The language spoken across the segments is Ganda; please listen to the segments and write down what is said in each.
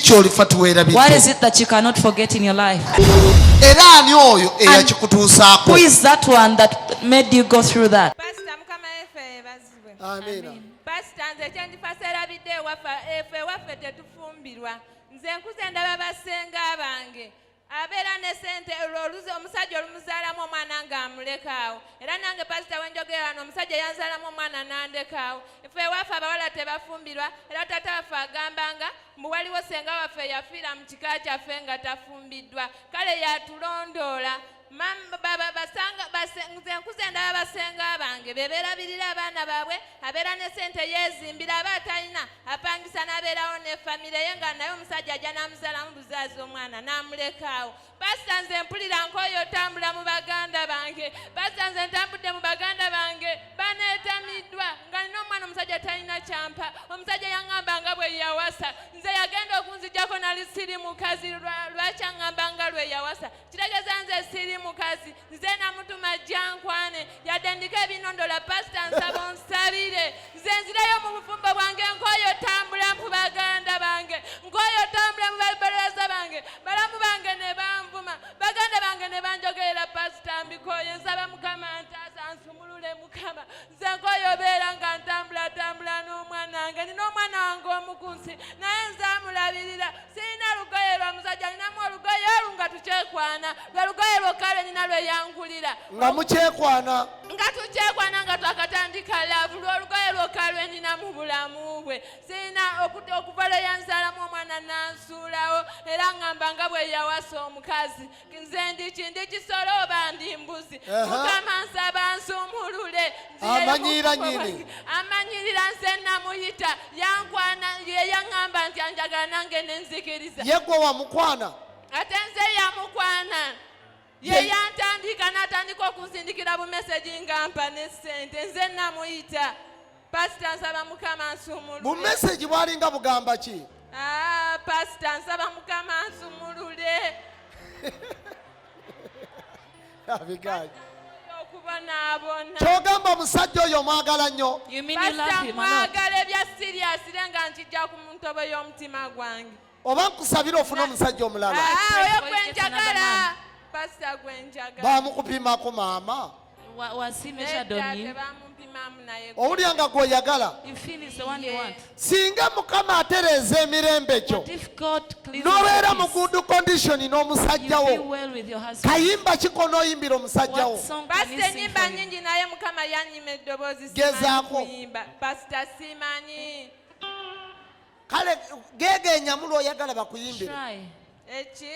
kyolifa tuweerabidde? What is it that you cannot forget in your life? Era ani oyo eyakikutuusaako? Who is that one that made you go through that? Amen. Pastor nze kyendifaseerabidde ewaffe tetufumbirwa. Nze nkuze ndaba basenga abange abeera ne ssente oluzi omusajja olumuzaalamu omwana ng'amulekaawo. Era nange pasita wenjogera wano omusajja yanzaalamu omwana n'andekaawo. Ife ewaffe abawala tebafumbirwa era taata waffe agambanga mbu waliwo ssenga waffe yafiira mu kika kyaffe nga tafumbiddwa. Kale yatulondoola. Nze nkuze ndaba basenga abange bebeerabirira abaana baabwe abeera ne ssente yeezimbira aba atalina apangisa n'abeerawo ne famire ye nga naye omusajja ajja n'amuzaalamu buzaazi omwana n'amulekaawo. Pasita nze mpulira nk'oyo otambula mu baganda bange. Pasita nze ntambudde mu baganda bange baneetamiddwa nga nina omwana omusajja talina kyampa. Omusajja yaŋŋamba nga bwe yawasa. Nze yagenda okunziggyako nali siri mukazi lwaki aŋŋamba nga lwe yawasa. Kitegeeza nze siri mukazi. Nze namutuma Jankwane yadde ndiko ebinondola. Pasita nsaba onsabire. Nze nzirayo mu bufumbo bwange nk'oyo otambula mu baganda bange. Nk'oyo otambula mu babereza bange. Balamu bange ne banvuma. Baganda bange ne banjogerera pasita mbikoye. Nsaba Mukama ntaasa nsumulule Mukama. Nze nk'oyo obeera nga ntambula n'omwana wange. Nina omwana wange omukunsi naye nze amulabirira. Sirina lugoye lwa musajja ninamu olugoye olu nga tukyekwana. Lwe lugoye lwokka lwe nina lwe yankulira. Nga mukyekwana? Nga tukyekwana nga twakatandika laavu. Lwe olugoye lwokka lwe nina mu bulamu bwe. Sirina okuva lwe yanzaalamu omwana nansuulawo era ŋŋamba nga bwe yawasa omukazi. Nze ndi kisolo oba ndi mbuzi. Mukama nsaba nsumulule. Amanyirira nnyini. Amanyirira nze namuyita yankwana ye yaŋŋamba nti anjagala nange nenzikiriza. Ye gwe wamukwana? Ate nze yamukwana. Ye yantandika n'atandika okunzindikira bumeseji nga mpa ne ssente. Nze namuyita. Pasita nsaba Mukama nsumulule. Bumeseji bwalinga bugamba ki? Pasita nsaba Mukama nsumulule. Abigayi. Okubonaabona. Kyogamba omusajja oyo omwagala nnyo? Pasita mwagala ebya siriasire nga nkijja ku ntobo y'omutima gwange. Oba nkusabira ofune omusajja omulala? Oyo gwe njagala. Pasita gwe njagala. Bamukupimako maama? Was he measured on you? Owulira nga gw'oyagala? You feel it's the one you want. Singa Mukama atereeza emirembe gyo n'obeera mu good condition n'omusajja wo, kayimba kikoonooyimbira omusajja wo? Pasita ennyimba nnyingi naye Mukama yannyima eddoboozi kuyimba. Pasita simanyi. Kale geegeenya mu lw'oyagala bakuyimbire. Eki?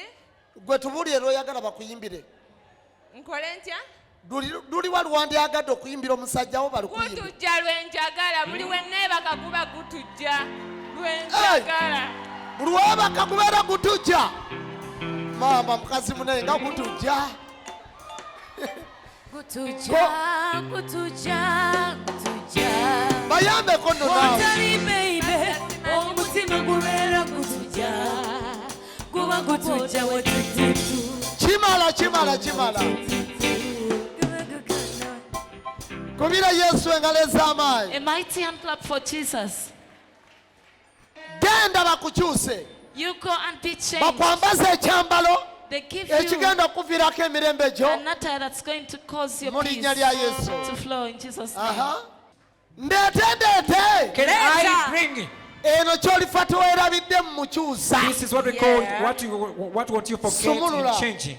Gwe tubuulire lw'oyagala bakuyimbire. Nkole ntya? Luliwa lwandyagadde okuyimbira omusajja wo balukuyimba? Gutujja lwe njagala. Buli we neebaka guba gutujja lwe njagala. Buli weebaka gubeera gutujja? Maama mukazi munene nga gutujja. Gutujja. Bayambeko nno naawe. Omutima gubeera gutujja. Guba gutujja wetututu. Kimala. Kubira Yesu engalo ez'amaanyi. A mighty hand clap for Jesus. Genda bakukyuse. You go and be changed. Bakwambaza ekyambalo ekigenda okuviirako emirembe gyo that's going to cause your mu linnya lya Yesu. to flow in Jesus' name. Ndeete. Eno ky'olifa teweerabidde mu mukyusa. This is what we call what you forget in changing.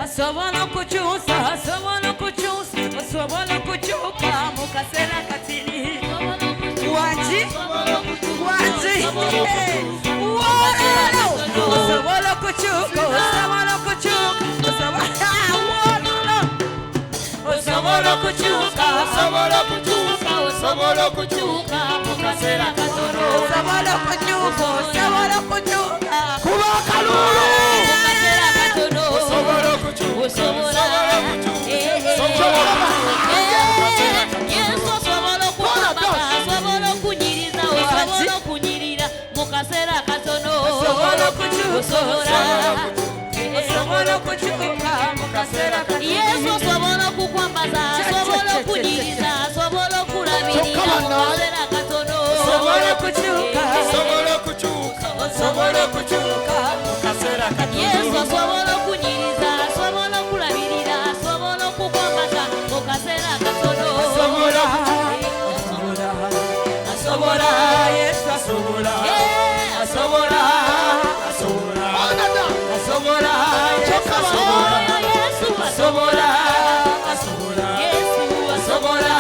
Asobola kukyusa, asobola kukyuka mu kaseera katini. Waji? Asobola kukyuka, mu kaseera katono. Kuba akalulu. Yesu sobola kukwambaza, sobola kunyiriza, sobola kulabirira. okukyuka osobola okukyuka osobola okukyuka mu kaseera yesu katono asobola okunyiriza asobola okulabirira asobola okukwambaza mu kaseera katono Asobola. asobola yesu asobola asobola asobola Onada. asobola Kyokka asobola yesu asobola asobola yesu asobola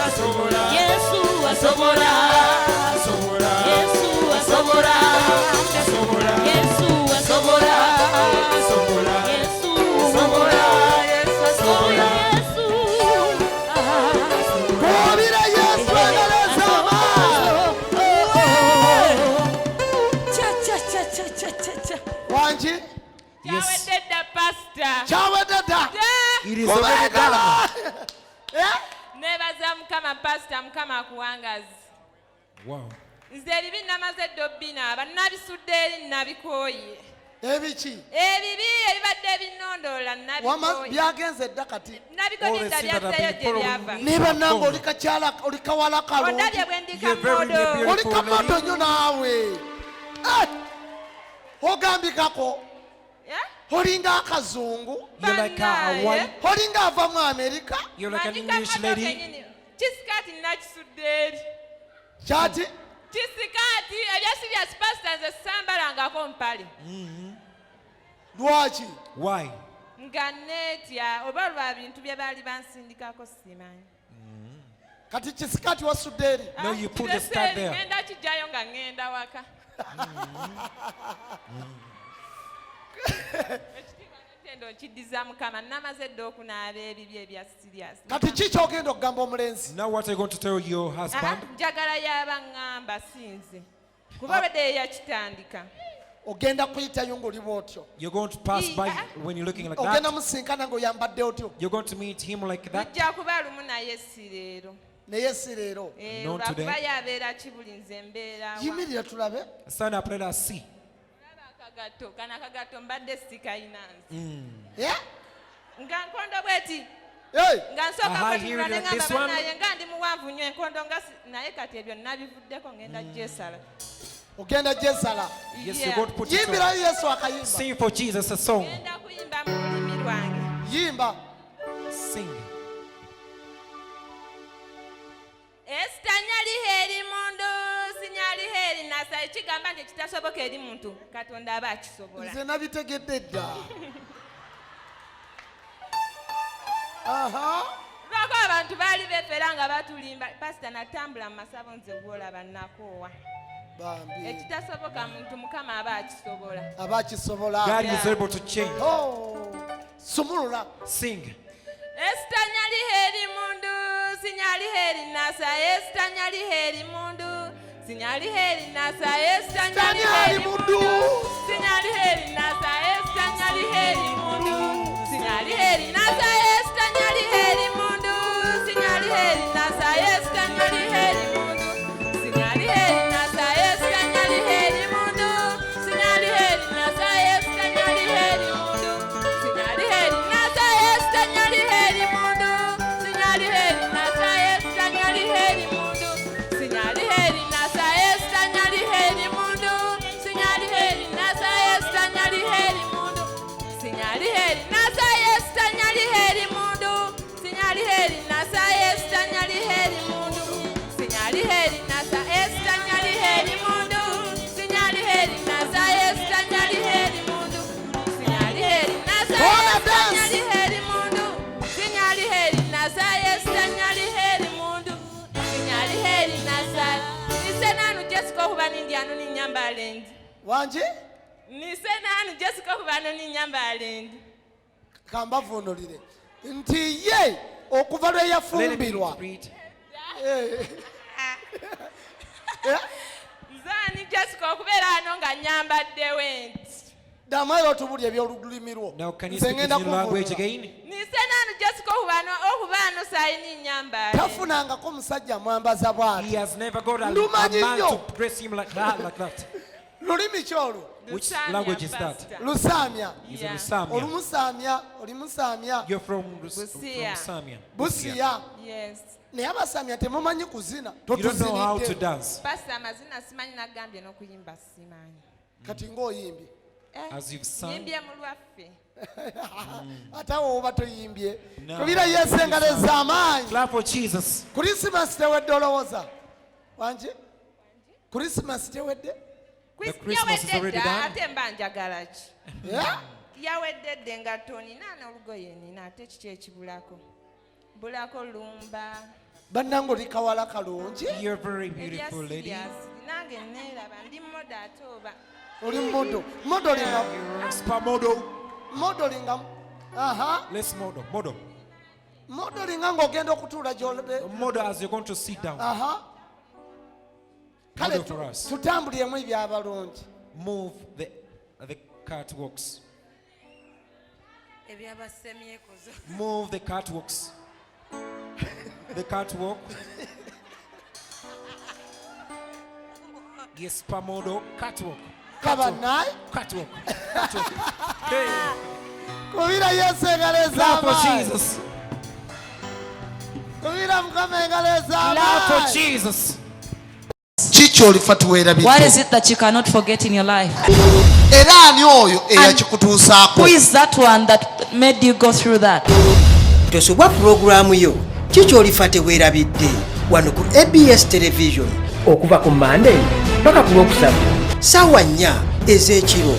asobola yesu asobola asobola yesu asobola asobola yesu asobola asobola yesu asobola Yesu asobola yesu Kuwabira Yesu endeleza amaanyi. Wangi kyawedde dda pasita kyawedde dda. It is already done. neebaza mukama pasita mukama akuwangazi Wow. nze ebibi namaze dda obbinaaba nabisudde eri nabikooye Ebiki ebibi ebibadde ebinondoola wama nabikooye byagenze dda kati. nabigodinda byazzeyo gye byava Ne bannange oli kakyala oli kawala kalungi. ondabye bwe ndi You're very kamodo beautiful. Oli kamodo nnyo naawe. Ogambikako olinga akazungu. You're like a white. Olinga ava mu Amerika. You're like an English lady. kisikaati nakisudde eri Kyati kisikaati ebyasi bya sipasita nze sambalangako mpale lwaki? Why? nga neetya oba lwa bintu bye baali bansindikako simanyi Kati kisikaati wasudde eri. No, you put the skirt there. ngenda kijjayo nga ngenda waka ekitiibwa netendo nkiddiza mukama namaze dda okunaaba ebibi ebya sirias Kati ki kyogenda okugamba omulenzi? Now what are you going to tell your husband? njagala yaba ŋŋamba sinze kuba bedde yeyakitandika Ogenda kuyitayo ng'oli bw'otyo. You're going to pass by when you're looking like Ogenda that. musinkana ng'oyambadde otyo. You're going to meet him like that. bijja kuba lumu naye si leero Naye si leero. Not today. olwakuba yabeera kibuli nze mbeerawa Yimirira tulabe. Stand up, let us see. akagato kana akagato mbadde sikayina nze Yeah? nga nkondo bweti Hey! nga nsooka Aha, kwatunula here it ne is. This ngamba one? banaye nga ndi muwanvu nnyo enkondo nga naye kati ebyo nabivuddeko ngenda gyesala Ogenda gyesala. Yes, you're going to put it on. Yimbirayo Yesu akayimba. Sing for Jesus a song. ngenda kuyimba mu lulimi lwange Yimba. Sing. esita nyaliho eri mundu sinyaliho eri nasa ekigamba nti ekitasoboka eri muntu katonda aba akisobola Nze nabitegedde dda. Aha. lwako abantu baali beefera nga batulimba pasita natambula mu masabo nze gwolaba nakoowa Bambi. ekitasoboka muntu mukama aba akisobola Abakisobola. God is able to change. Oh. Sumulula. Sing. esita nyaliho eri mundu sinyaliho eri nasa esita nyaliho eri mundu sinyaliho eri nasa esita nyaliho eri mundu sinyaliho eri nasa esita nyaliho eri mundu sinyaliho eri nasa esita nyaliho eri mundu sinyaliho eri nasa esita nyaliho eri mundu sinyaliho eri nasa esita nyaliho eri mundu sinyaliho eri nasa esita nyaliho eri mundu sinyaliho eri nasa esita nyaliho eri mundu sinyaliho eri nasa esita nyaliho eri mundu sinyaliho eri nasa esita nyaliho eri mundu sinyaliho eri nasa esita nyaliho eri mundu sinyaliho eri nasa esita nyaliho eri mundu sinyaliho eri nasa esita nyaliho eri mundu sinyaliho eri nasa esita nyaliho eri mundu sinyaliho eri nasa esita nyaliho eri mundu sinyaliho eri nasa esita nyaliho eri mundu sinyaliho eri nasa esita nyaliho eri mundu sinyaliho eri nasa nise nanu Jessica okuba nindyano ninyambalendi Wangi? nise nanu Jessica okuba no ninyambalendi Kambavunulire. Nti ye okuva lwe Let him yafumbirwa. read. nzaani Jessica okubeera ano nga nyambaddewo enti Ddamu era otubulye ebyolulimi lwo. Now can you Nze speak in ngenda your language kuvunula. again? nise nanu Jessica okuba ano saayini nyambale Tafunangako musajja mwambaza He bw'ati. has never got a Lumanyi man nnyo. to dress him like that. Lulimi ki olwo? Which language is that? Lusaamya. He's Yeah. a Samia. Olumusaamya, olimusaamya. You're from Busia. Samia. Busiya. yes naye abasamya temumanyi kuzina You don't know how to totuzinidde dance. Pastor amazina simanyi nagambye n'okuyimba simanyi. kati ng'oyimbye As you've sung. Yimbye mu lwaffe. ate awo oba toyimbye No. kubira yesu engalo ez'amaanyi Clap for Jesus. Christmas tewedde olowooza wanje Christmas tewedde The Christmas is already done. Ate mba njagala ki? Yeah? Yawedde dde nga tonina n'olugoye nina ate kiki ekibulako? Bulako lumba. bannange oli kawala kalungi You're a very beautiful lady. Nange neeraba ndi modo ate oba. oli modolinga You're a spa model. modolinga aha Let's model. Model. modolinga ng'ogenda okutuula gy'olebe Model as you're going to sit down. aha kale Model for us. tutambuliremu ebyabalungi Move the catwalks. Ebyabasemyekozo. Move the catwalks. The catwalk. Yes, spa model. Catwalk. kabanaye Catwalk. Catwalk. Hey. kubira yesu engalo Clap for ez'amaanyi Jesus. kubira mukama engalo Clap for ez'amaanyi Jesus. kiki olifa tuweerabidde What is it that you cannot forget in your life? era ani oyo eyakikutuusaako Who is that one that made you go through that? tosobwa pulogulaamu yo kiki olifa teweerabidde wano ku ABS television okuva ku Monday paka ku Lwokusatu ssaawa 4 ez'ekiro